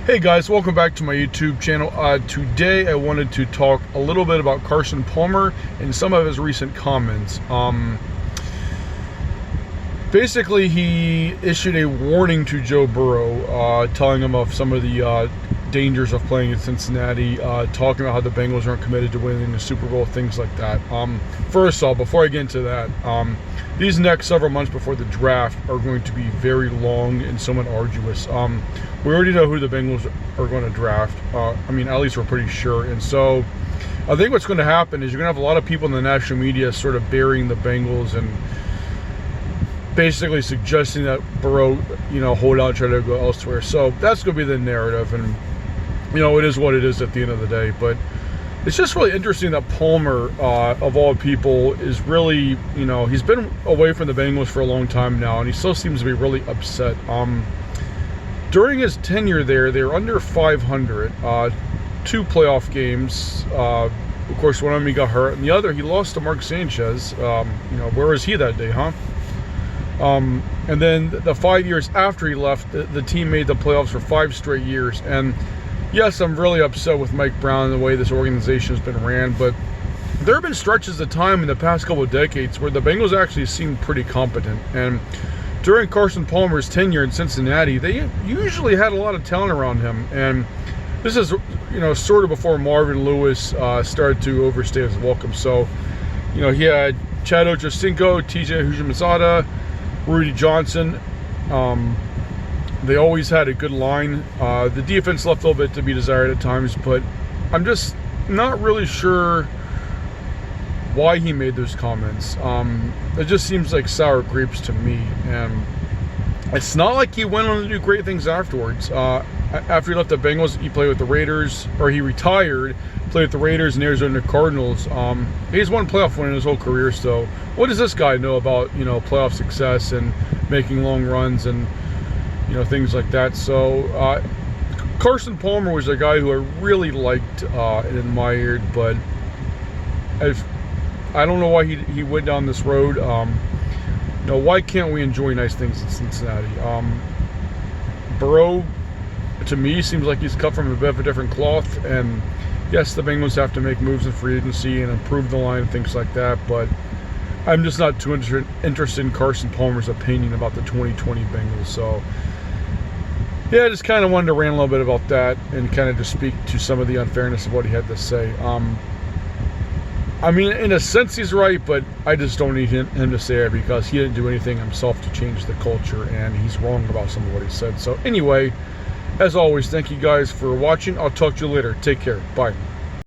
Hey guys, welcome back to my YouTube channel. Today I wanted to talk a little bit about Carson Palmer and some of his recent comments. Basically, he issued a warning to Joe Burrow, telling him of some of the dangers of playing in Cincinnati, talking about how the Bengals aren't committed to winning the Super Bowl, things like that. First off, before I get into that, these next several months before the draft are going to be very long and somewhat arduous. We already know who the Bengals are going to draft. At least we're pretty sure. And so I think what's going to happen is you're going to have a lot of people in the national media sort of burying the Bengals and basically suggesting that Burrow, hold out and try to go elsewhere. So that's going to be the narrative. And, it is what it is at the end of the day. But it's just really interesting that Palmer, of all people, is really, he's been away from the Bengals for a long time now, and he still seems to be really upset. During his tenure there, they were under 500, 2 playoff games. Of course, one of them he got hurt, and the other he lost to Mark Sanchez. Where was he that day, huh? And then the 5 years after he left, the team made the playoffs for 5 straight years. And yes, I'm really upset with Mike Brown and the way this organization has been ran, but there have been stretches of time in the past couple of decades where the Bengals actually seemed pretty competent. And during Carson Palmer's tenure in Cincinnati, they usually had a lot of talent around him. And this is, sort of before Marvin Lewis started to overstay his welcome. So, he had Chad Ochocinco, TJ Houshmandzadeh, Rudy Johnson. They always had a good line. The defense left a little bit to be desired at times, but I'm just not really sure why he made those comments. It just seems like sour grapes to me. And it's not like he went on to do great things afterwards. After he left the Bengals, he played with the Raiders, or he retired, played with the Raiders and Arizona Cardinals. He's won playoff win in his whole career, so what does this guy know about, playoff success and making long runs and, things like that? So Carson Palmer was a guy who I really liked and admired, but I don't know why he went down this road. Why can't we enjoy nice things in Cincinnati? Burrow, to me, seems like he's cut from a bit of a different cloth. And yes, the Bengals have to make moves in free agency and improve the line and things like that, but I'm just not too interested in Carson Palmer's opinion about the 2020 Bengals. So yeah, I just kind of wanted to rant a little bit about that and kind of just speak to some of the unfairness of what he had to say. In a sense, he's right, but I just don't need him to say it because he didn't do anything himself to change the culture, and he's wrong about some of what he said. So anyway, as always, thank you guys for watching. I'll talk to you later. Take care. Bye.